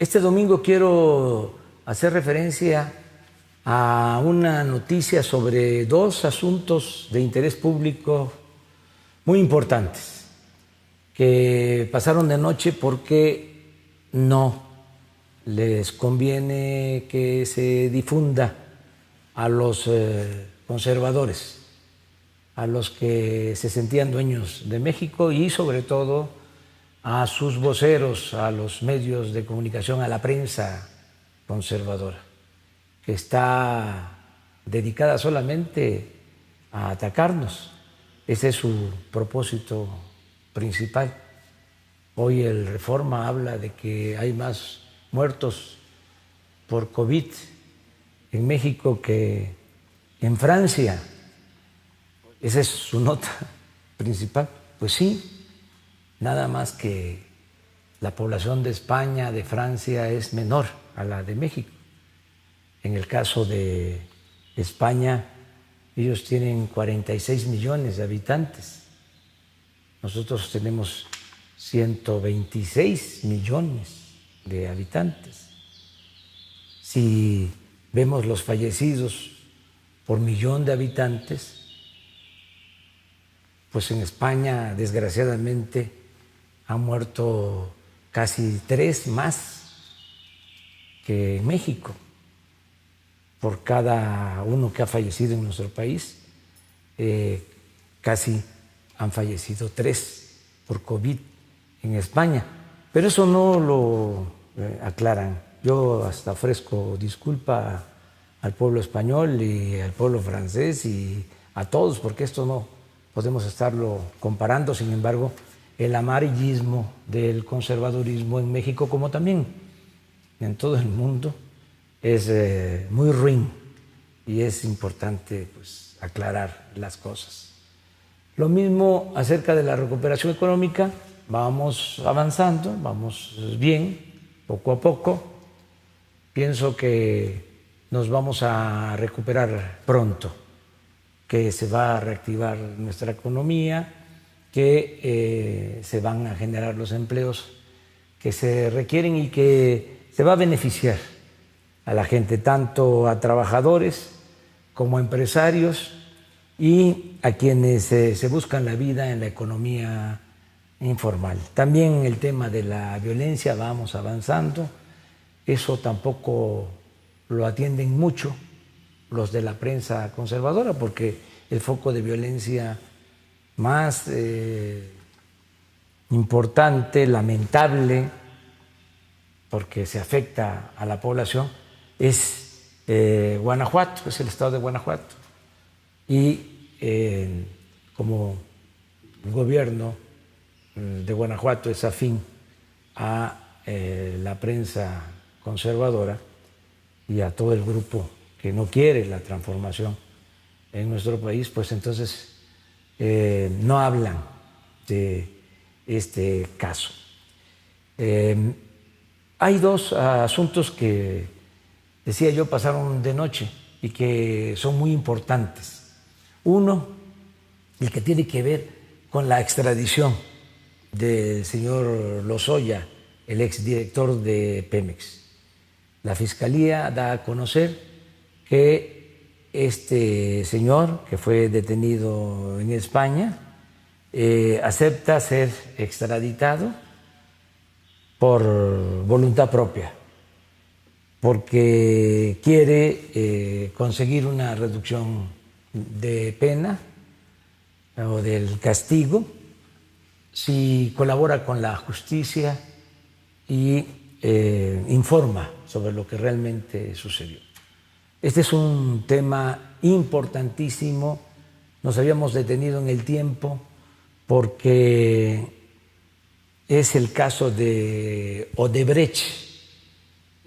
Este domingo quiero hacer referencia a una noticia sobre dos asuntos de interés público muy importantes que pasaron de noche porque no les conviene que se difunda a los conservadores, a los que se sentían dueños de México y sobre todo a sus voceros, a los medios de comunicación, a la prensa conservadora, que está dedicada solamente a atacarnos. Ese es su propósito principal. Hoy el Reforma habla de que hay más muertos por COVID en México que en Francia. Esa es su nota principal. Pues sí, nada más que la población de España, de Francia, es menor a la de México. En el caso de España, ellos tienen 46 millones de habitantes. Nosotros tenemos 126 millones de habitantes. Si vemos los fallecidos por millón de habitantes, pues en España, desgraciadamente, han muerto casi 3 más que en México. Por cada uno que ha fallecido en nuestro país, casi han fallecido 3 por COVID en España. Pero eso no lo aclaran. Yo hasta ofrezco disculpa al pueblo español y al pueblo francés y a todos, porque esto no podemos estarlo comparando. Sin embargo, el amarillismo del conservadurismo en México, como también en todo el mundo, es muy ruin y es importante pues aclarar las cosas. Lo mismo acerca de la recuperación económica. Vamos avanzando, vamos bien, poco a poco. Pienso que nos vamos a recuperar pronto, que se va a reactivar nuestra economía, que se van a generar los empleos que se requieren y que se va a beneficiar a la gente, tanto a trabajadores como a empresarios y a quienes se buscan la vida en la economía informal. También en el tema de la violencia vamos avanzando. Eso tampoco lo atienden mucho los de la prensa conservadora, porque el foco de violencia más importante, lamentable, porque se afecta a la población, es Guanajuato, es el estado de Guanajuato. Y como el gobierno de Guanajuato es afín a la prensa conservadora y a todo el grupo que no quiere la transformación en nuestro país, pues entonces no hablan de este caso. Hay dos asuntos que, decía yo, pasaron de noche y que son muy importantes. Uno, el que tiene que ver con la extradición del señor Lozoya, el exdirector de Pemex. La Fiscalía da a conocer que este señor, que fue detenido en España, acepta ser extraditado por voluntad propia, porque quiere conseguir una reducción de pena o del castigo si colabora con la justicia y informa sobre lo que realmente sucedió. Este es un tema importantísimo. Nos habíamos detenido en el tiempo porque es el caso de Odebrecht,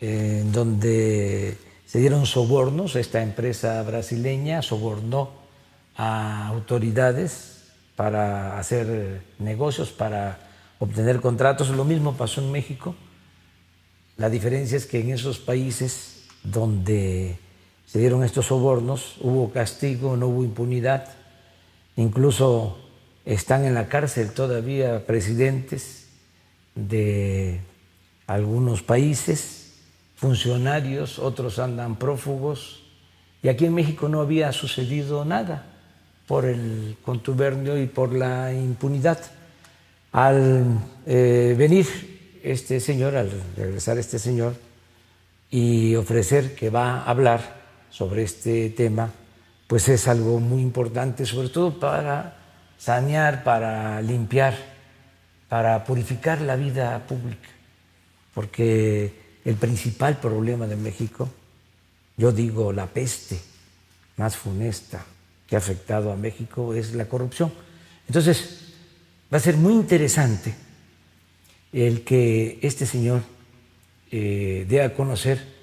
donde se dieron sobornos. Esta empresa brasileña sobornó a autoridades para hacer negocios, para obtener contratos. Lo mismo pasó en México. La diferencia es que en esos países donde se dieron estos sobornos hubo castigo, no hubo impunidad. Incluso están en la cárcel todavía presidentes de algunos países, funcionarios, otros andan prófugos, y aquí en México no había sucedido nada por el contubernio y por la impunidad. Al venir este señor, al regresar este señor y ofrecer que va a hablar sobre este tema, pues es algo muy importante, sobre todo para sanear, para limpiar, para purificar la vida pública, porque el principal problema de México, yo digo la peste más funesta que ha afectado a México, es la corrupción. Entonces, va a ser muy interesante el que este señor dé a conocer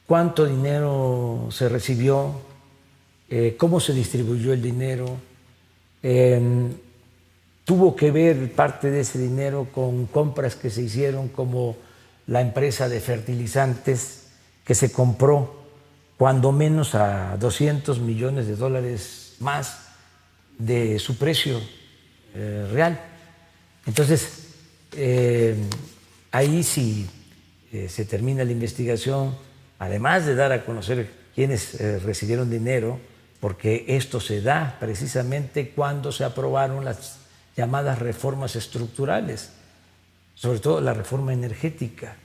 cuánto dinero se recibió, cómo se distribuyó el dinero. Tuvo que ver parte de ese dinero con compras que se hicieron, como la empresa de fertilizantes que se compró cuando menos a $200 millones más de su precio real. Entonces, ahí sí se termina la investigación, además de dar a conocer quiénes recibieron dinero, porque esto se da precisamente cuando se aprobaron las llamadas reformas estructurales, sobre todo la reforma energética,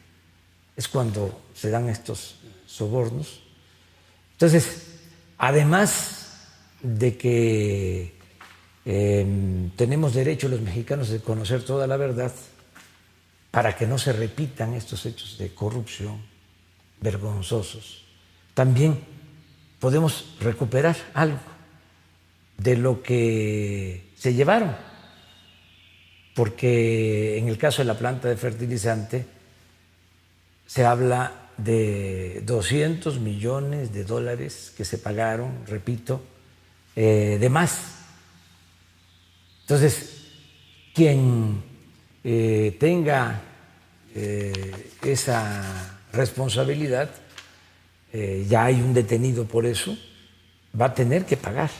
es cuando se dan estos sobornos. Entonces, además de que tenemos derecho los mexicanos de conocer toda la verdad para que no se repitan estos hechos de corrupción vergonzosos, también podemos recuperar algo de lo que se llevaron, porque en el caso de la planta de fertilizante se habla de $200 millones que se pagaron, repito, de más. Entonces, quien tenga esa responsabilidad, ya hay un detenido por eso, va a tener que pagar,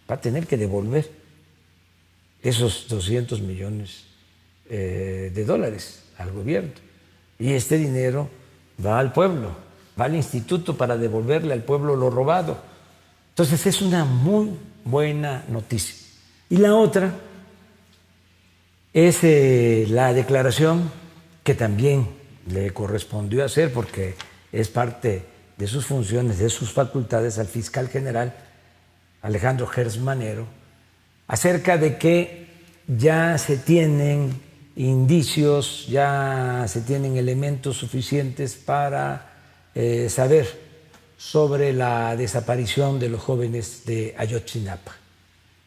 va a tener que devolver esos $200 millones al gobierno. Y este dinero va al pueblo, va al instituto para devolverle al pueblo lo robado. Entonces es una muy buena noticia. Y la otra es la declaración que también le correspondió hacer, porque es parte de sus funciones, de sus facultades, al fiscal general Alejandro Gertz Manero, acerca de que ya se tienen indicios, ya se tienen elementos suficientes para saber sobre la desaparición de los jóvenes de Ayotzinapa.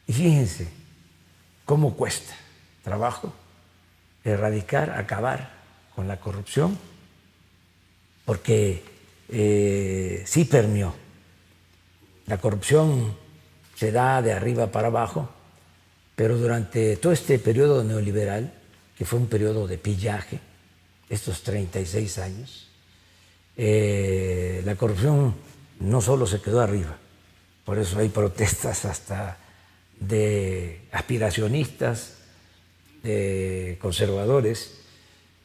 Y fíjense cómo cuesta trabajo erradicar, acabar con la corrupción, porque sí permeó. La corrupción se da de arriba para abajo, pero durante todo este periodo neoliberal, que fue un periodo de pillaje, estos 36 años, la corrupción no solo se quedó arriba, por eso hay protestas hasta de aspiracionistas, de conservadores,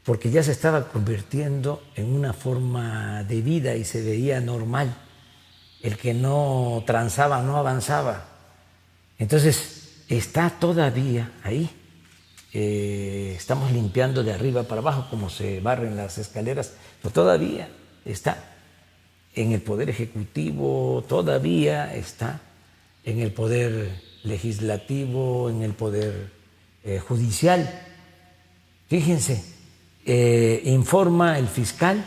porque ya se estaba convirtiendo en una forma de vida y se veía normal. El que no transaba no avanzaba. Entonces está todavía ahí. Estamos limpiando de arriba para abajo como se barren las escaleras, pero todavía está en el Poder Ejecutivo, todavía está en el Poder Legislativo, en el Poder Judicial. Fíjense, informa el fiscal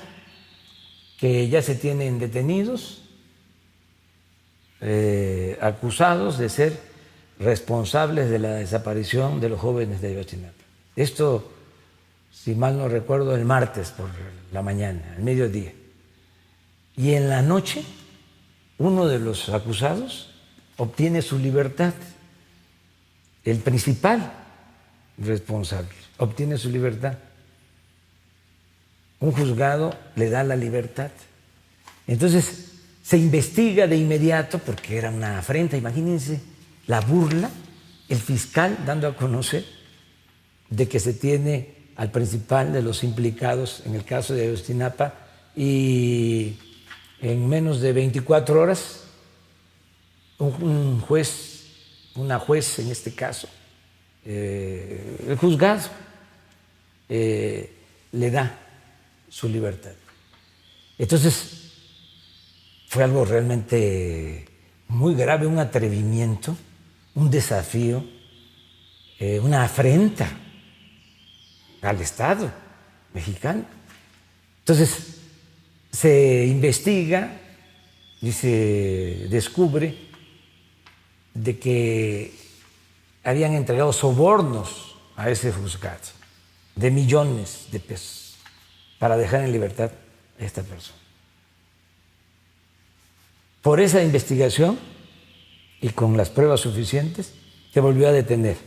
que ya se tienen detenidos, acusados de ser responsables de la desaparición de los jóvenes de Ayotzinapa. Esto, si mal no recuerdo, el martes por la mañana, al mediodía. Y en la noche, uno de los acusados obtiene su libertad. El principal responsable obtiene su libertad. Un juzgado le da la libertad. Entonces, se investiga de inmediato porque era una afrenta. Imagínense la burla, el fiscal dando a conocer de que se tiene al principal de los implicados en el caso de Ayotzinapa y en menos de 24 horas un juez, una juez en este caso, el juzgado le da su libertad. Entonces fue algo realmente muy grave, un atrevimiento, un desafío, una afrenta al Estado mexicano. Entonces se investiga y se descubre de que habían entregado sobornos a ese juzgado de millones de pesos para dejar en libertad a esta persona. Por esa investigación y con las pruebas suficientes se volvió a detener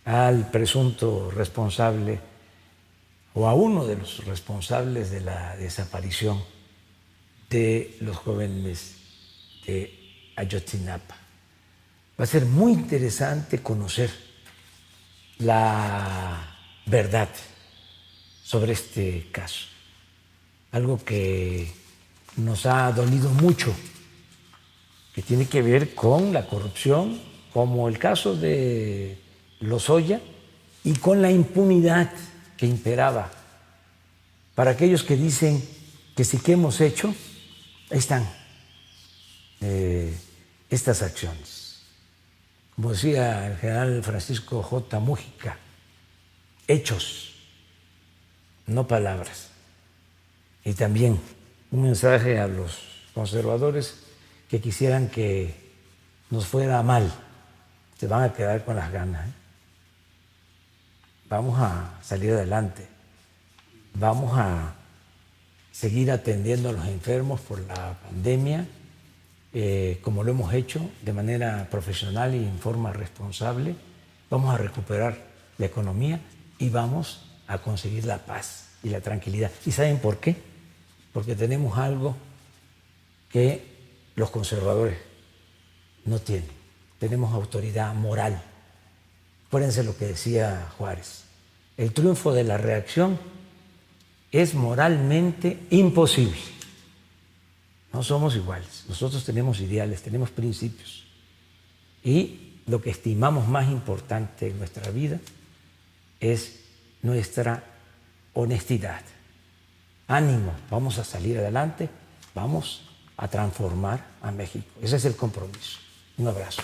al presunto responsable o a uno de los responsables de la desaparición de los jóvenes de Ayotzinapa. Va a ser muy interesante conocer la verdad sobre este caso, algo que nos ha dolido mucho, que tiene que ver con la corrupción, como el caso de Lozoya, y con la impunidad que imperaba. Para aquellos que dicen que sí que hemos hecho, ahí están estas acciones. Como decía el general Francisco J. Mújica, hechos, no palabras. Y también un mensaje a los conservadores que quisieran que nos fuera mal, se van a quedar con las ganas. Vamos a salir adelante, vamos a seguir atendiendo a los enfermos por la pandemia, como lo hemos hecho de manera profesional y en forma responsable. Vamos a recuperar la economía y vamos a conseguir la paz y la tranquilidad. ¿Y saben por qué? Porque tenemos algo que los conservadores no tienen. Tenemos autoridad moral. Acuérdense lo que decía Juárez. El triunfo de la reacción es moralmente imposible. No somos iguales. Nosotros tenemos ideales, tenemos principios. Y lo que estimamos más importante en nuestra vida es nuestra honestidad. Ánimo, vamos a salir adelante, vamos a transformar a México. Ese es el compromiso. Un abrazo.